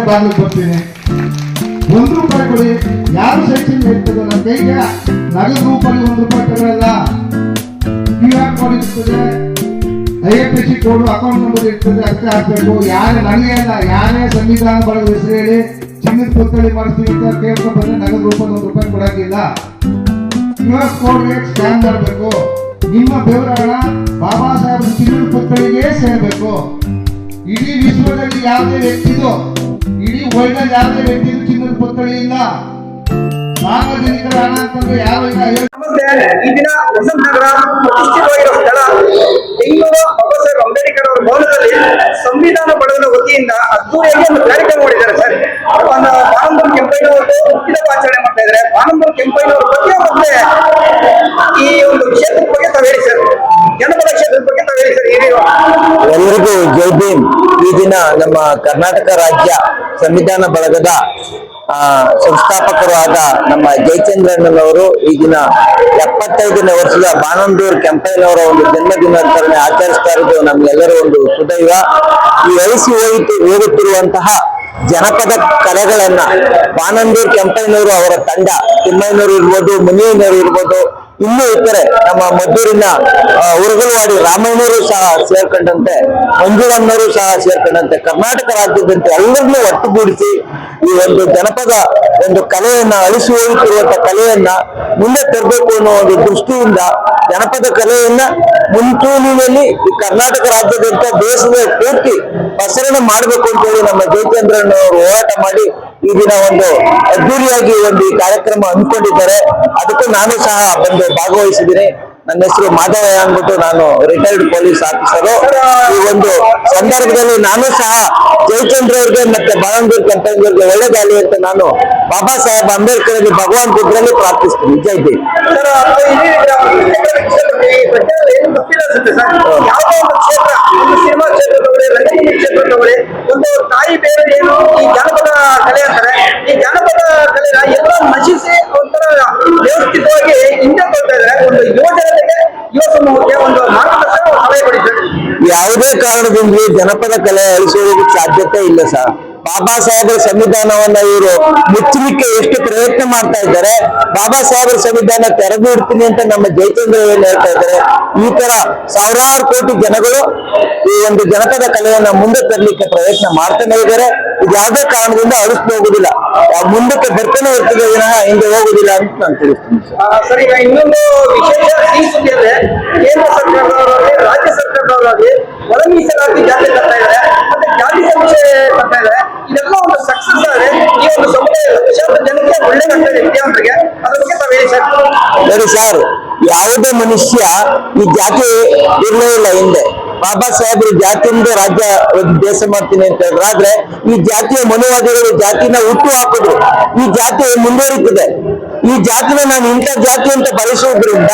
ಬಾಗಿಲು ಬರ್ತೀನಿ. ₹1 ಕೊಡಿ. ಯಾರು ಶೈಕ್ಷಣಿಕ ಇರ್ತದೆ ನನ್ನ ಕೈಗೆ ನಗದು ರೂಪದಲ್ಲಿ ₹1 ತಗೊಳ್ಳಲ್ಲ. QR ಕೋಡ್ ಇರ್ತದೆ, IFSC ಕೋಡ್, ಅಕೌಂಟ್ ನಂಬರ್ ಇರ್ತದೆ, ಅಷ್ಟೇ ಹಾಕ್ಬೇಕು. ಯಾರೇ ನನಗೆ ಅಲ್ಲ, ಯಾರೇ ಸಂವಿಧಾನ ಬಳಗ ಹೆಸರು ಹೇಳಿ ಚಿನ್ನದ ಪುತ್ಥಳಿ ಮಾಡಿಸ್ತೀವಿ ಅಂತ ಕೇಳ್ಕೊಂಡು ಬಂದ್ರೆ ನಗದು ರೂಪದಲ್ಲಿ ₹1 ಕೊಡಂಗಿಲ್ಲ. QR ಕೋಡ್ಗೆ ಸ್ಕ್ಯಾನ್ ಮಾಡಬೇಕು. ನಿಮ್ಮ ಬೆವರಣ ಬಾಬಾ ಸಾಹೇಬ್ ಚಿನ್ನದ ಪುತ್ಥಳಿಗೆ ಸೇರಬೇಕು. ಇಡೀ ವಿಶ್ವದಲ್ಲಿ ಯಾವುದೇ ವ್ಯಕ್ತಿದು, ಇಡೀ ವರ್ಲ್ಡ್ ಅಲ್ಲಿ ಯಾವುದೇ ವ್ಯಕ್ತಿದು ಚಿನ್ನದ ಪುತ್ಥಳಿ ಇಲ್ಲ. ಸಾರ್ವಜನಿಕರ ಹಣ ಅಂತಂದ್ರೆ ಯಾರು ಇಲ್ಲ. ಈ ದಿನ ವಸಂತನಗರ ಪ್ರತಿಷ್ಠಿತವಾಗಿರೋ ಸ್ಥಳ ಬೆಂಗಳೂರು ಬಾಬಾ ಸಾಹೇಬ್ ಅಂಬೇಡ್ಕರ್ ಅವರ ಭವನದಲ್ಲಿ ಸಂವಿಧಾನ ಬಳಗದ ವತಿಯಿಂದ ಅದ್ದೂರಿಯಾಗಿ ಒಂದು ಕಾರ್ಯಕ್ರಮ ಮಾಡಿದ್ದಾರೆ ಸರ್. ಬಾನಂದೂರು ಕೆಂಪಯ್ಯನವರು ಹುಟ್ಟಿದಬ್ಬ ಆಚರಣೆ ಮಾಡ್ತಾ ಇದ್ದಾರೆ. ಬಾನಂದೂರು ಕೆಂಪಯ್ಯನವರ ಬಗ್ಗೆ ಮತ್ತೆ ಈ ಒಂದು ಕ್ಷೇತ್ರದ ಬಗ್ಗೆ ತಾವು ಹೇಳಿ ಸರ್, ಜನಪದ ಕ್ಷೇತ್ರದ ಬಗ್ಗೆ ತಾವು ಹೇಳಿ ಸರ್. ಎಲ್ಲರಿಗೂ ಜೈ ಭೀಮ್. ಈ ದಿನ ನಮ್ಮ ಕರ್ನಾಟಕ ರಾಜ್ಯ ಸಂವಿಧಾನ ಬಳಗದ ಸಂಸ್ಥಾಪಕರು ಆದ ನಮ್ಮ ಜಯಚಂದ್ರಣ್ಣನವರು ಈ ದಿನ 75ನೇ ವರ್ಷದ ಬಾನಂದೂರು ಕೆಂಪಯ್ಯನವರ ಒಂದು ಜನ್ಮ ದಿನಾಚರಣೆ ಆಚರಿಸ್ತಾ ಇರೋದು ನಮ್ಗೆಲ್ಲರೂ ಒಂದು ಸುದೈವ. ಈ ಅಳಿಸಿ ಹೋಗುತ್ತಿರುವಂತಹ ಜನಪದ ಕಲೆಗಳನ್ನ ಬಾನಂದೂರು ಕೆಂಪಯ್ಯನವರು ಅವರ ತಂಡ, ತಿಮ್ಮಯ್ಯನವರು ಇರ್ಬೋದು, ಮುನಿಯನವರು ಇರ್ಬೋದು, ಇನ್ನೂ ಇತರೆ ನಮ್ಮ ಮದ್ದೂರಿನ ಉರಗಲವಾಡಿ ರಾಮಯ್ಯನವರು ಸಹ ಸೇರ್ಕೊಂಡಂತೆ, ಮಂಜುಳಮ್ಮನವರು ಸಹ ಸೇರ್ಕೊಂಡಂತೆ ಕರ್ನಾಟಕ ರಾಜ್ಯದಂತೆ ಎಲ್ಲರನ್ನೂ ಒಟ್ಟುಗೂಡಿಸಿ ಈ ಒಂದು ಜನಪದ ಒಂದು ಕಲೆಯನ್ನ, ಅಳಿಸಿ ಹೋಗುತ್ತಿರುವಂತಹ ಕಲೆಯನ್ನ ಮುಂದೆ ತರಬೇಕು ಅನ್ನೋ ಒಂದು ದೃಷ್ಟಿಯಿಂದ ಜನಪದ ಕಲೆಯನ್ನ ಮುಂಚೂಣಿಯಲ್ಲಿ ಈ ಕರ್ನಾಟಕ ರಾಜ್ಯದಂತ ದೇಶದ ಪೂರ್ತಿ ಪ್ರಸರಣ ಮಾಡಬೇಕು ಅಂತ ಹೇಳಿ ನಮ್ಮ ಜಯಚಂದ್ರಣ್ಣವರು ಹೋರಾಟ ಮಾಡಿ ಈ ದಿನ ಒಂದು ಅದ್ದೂರಿಯಾಗಿ ಒಂದು ಈ ಕಾರ್ಯಕ್ರಮ ಹಮ್ಮಿಕೊಂಡಿದ್ದಾರೆ. ಅದಕ್ಕೂ ನಾನು ಸಹ ಬಂದು ಭಾಗವಹಿಸಿದ್ದೀನಿ. ನನ್ನ ಹೆಸರು ಮಾಧವಯ್ಯ ಅಂದ್ಬಿಟ್ಟು, ನಾನು ರಿಟೈರ್ಡ್ ಪೊಲೀಸ್ ಆಫೀಸರು. ಈ ಒಂದು ಸಂದರ್ಭದಲ್ಲಿ ನಾನು ಸಹ ಜಯಚಂದ್ರ ಅವ್ರಿಗೆ ಮತ್ತೆ ಬಾನಂದೂರು ಕೆಂಪಯ್ಯನವ್ರಿಗೆ ಒಳ್ಳೆದಾಗಲಿ ಅಂತ ನಾನು ಬಾಬಾ ಸಾಹೇಬ್ ಅಂಬೇಡ್ಕರ್ ಅಲ್ಲಿ ಭಗವಾನ್ ಬುದ್ಧರಲ್ಲಿ ಪ್ರಾರ್ಥಿಸ್ತೀನಿ. ಜೈ ಭೀಮ್. ಸಿನಿಮಾ ಕ್ಷೇತ್ರ ತಗೊಳ್ಳಿ, ರಂಗಭೂಮಿ ಕ್ಷೇತ್ರ ತಗೊಳ್ಳಿ, ಒಂದು ತಾಯಿ ಬೇರೆ ಏನು ಈ ಜಾನಪದ ಕಲೆ ಅಂತಾರೆ. ಈ ಜಾನಪದ ಕಲೆನ ಎಲ್ಲ ನಶಿಸಿ ಒಂಥರ ವ್ಯವಸ್ಥಿತವಾಗಿ ಹಿಂದೆ ಕೊಡ್ತಾ ಇದ್ದಾರೆ. ಒಂದು ಯುವಜನತೆಗೆ, ಯುವ ಸಮೂಹಕ್ಕೆ ಒಂದು ಮಾರ್ಗದರ್ಶನ ಸಲಹೆ ಕೊಡಿದ್ದಾರೆ. ಯಾವುದೇ ಕಾರಣದಿಂದ ಜನಪದ ಕಲೆ ಅಳಿಸೋದಕ್ಕೆ ಸಾಧ್ಯತೆ ಇಲ್ಲ ಸರ್. ಬಾಬಾ ಸಾಹೇಬರ ಸಂವಿಧಾನವನ್ನ ಇವರು ಮುಚ್ಚಲಿಕ್ಕೆ ಎಷ್ಟು ಪ್ರಯತ್ನ ಮಾಡ್ತಾ ಇದ್ದಾರೆ. ಬಾಬಾ ಸಾಹೇಬರ ಸಂವಿಧಾನ ತೆರೆದು ಇಡ್ತೀನಿ ಅಂತ ನಮ್ಮ ಜಯಚಂದ್ರ ಏನ್ ಹೇಳ್ತಾ ಇದ್ದಾರೆ. ಈ ತರ ಸಾವಿರಾರು ಕೋಟಿ ಜನಗಳು ಈ ಒಂದು ಜನಪದ ಕಲೆಯನ್ನ ಮುಂದೆ ತರಲಿಕ್ಕೆ ಪ್ರಯತ್ನ ಮಾಡ್ತಾನೆ ಇದ್ದಾರೆ. ಇದು ಯಾವುದೇ ಕಾರಣದಿಂದ ಅಳಿಸ್ತಾ ಹೋಗುದಿಲ್ಲ, ಮುಂದಕ್ಕೆ ಬರ್ತಾನೆ ಇರ್ತದೆ ವಿನಃ ಹಿಂದೆ ಹೋಗುದಿಲ್ಲ ಅಂತ ನಾನು ತಿಳಿಸ್ತೀನಿ ಸರ್. ಈಗ ಇನ್ನೊಂದು ವಿಶೇಷ ಸಿಹಿ ಸುದ್ದಿ ಅಂದ್ರೆ ಕೇಂದ್ರ ಸರ್ಕಾರದವರಾಗಲಿ ರಾಜ್ಯ ಸರ್ಕಾರದವರಾಗಲಿ ಒಳ ಮೀಸಲಾತಿ ಜಾತಿ ತರ್ತಾ ಇದ್ದಾರೆ, ಮತ್ತೆ ಜಾತಿ ಸಮೀಕ್ಷೆ ತರ್ತಾ ಇದ್ದಾರೆ. ಇದೆಲ್ಲ ಒಂದು ಸಕ್ಸಸ್ ಆದ್ರೆ ಈ ಒಂದು ಸಮುದಾಯ ಲಕ್ಷಾಂತರ ಜನಕ್ಕೆ ಒಳ್ಳೆದಾಗ್ತದೆ ವಿದ್ಯಾರ್ಥಿಗಳಿಗೆ. ಅದ್ರ ಬಗ್ಗೆ ತಾವು ಹೇಳಿ ಸರ್. ನೋಡಿ ಸರ್, ಯಾವುದೇ ಮನುಷ್ಯ ಈ ಜಾತಿ ಇರಲೇ ಇಲ್ಲ ಹಿಂದೆ. ಬಾಬಾ ಸಾಹೇಬ್ರು ಜಾತಿಯಿಂದ ರಾಜ್ಯ ದೇಶ ಮಾಡ್ತೀನಿ ಅಂತ ಹೇಳಿದ್ರು. ಆದ್ರೆ ಈ ಜಾತಿಯ ಮನುವಾದಿಗಳು ಜಾತಿನ ಹುಟ್ಟು ಹಾಕಿದ್ರು. ಈ ಜಾತಿ ಮುಂದುವರಿತಿದೆ. ಈ ಜಾತಿನ ನಾನು ಇಂಥ ಜಾತಿ ಅಂತ ಬಯಸುವುದರಿಂದ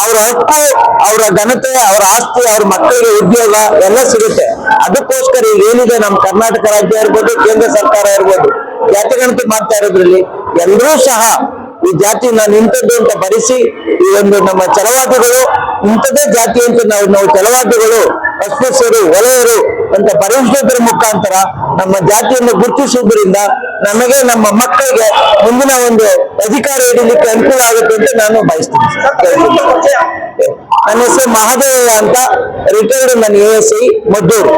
ಅವರ ಹಕ್ಕು, ಅವರ ಘನತೆ, ಅವರ ಆಸ್ತಿ, ಅವ್ರ ಮಕ್ಕಳಿಗೆ ಉದ್ಯೋಗ ಎಲ್ಲ ಸಿಗುತ್ತೆ. ಅದಕ್ಕೋಸ್ಕರ ಈಗ ಏನಿದೆ ನಮ್ಮ ಕರ್ನಾಟಕ ರಾಜ್ಯ ಇರ್ಬೋದು, ಕೇಂದ್ರ ಸರ್ಕಾರ ಇರ್ಬೋದು, ಜಾತಿ ಗಣತಿ ಮಾಡ್ತಾ ಇರೋದ್ರಲ್ಲಿ ಎಲ್ಲರೂ ಸಹ ಈ ಜಾತಿ ನಾನು ಇಂಥದ್ದು ಅಂತ ಭರಿಸಿ ಈ ಒಂದು ನಮ್ಮ ಛಲವಾದಿಗಳು ಇಂಥದ್ದೇ ಜಾತಿ ಅಂತ ನಾವು ಛಲವಾದಿಗಳು, ಅಸ್ಪೃಶ್ಯರು, ವಲಯರು ಅಂತ ಪರಿಶೋಧರ ಮುಖಾಂತರ ನಮ್ಮ ಜಾತಿಯನ್ನು ಗುರುತಿಸುವುದರಿಂದ ನಮಗೆ, ನಮ್ಮ ಮಕ್ಕಳಿಗೆ ಮುಂದಿನ ಒಂದು ಅಧಿಕಾರ ಹಿಡಿಲಿಕ್ಕೆ ಅನುಕೂಲ ಆಗುತ್ತೆ ಅಂತ ನಾನು ಬಯಸ್ತೀನಿ. ನನ್ನ ಹೆಸರು ಮಹಾದೇವ ಅಂತ, ರಿಟೈರ್ಡ್, ನನ್ನ ASI ಮದ್ದೂರು.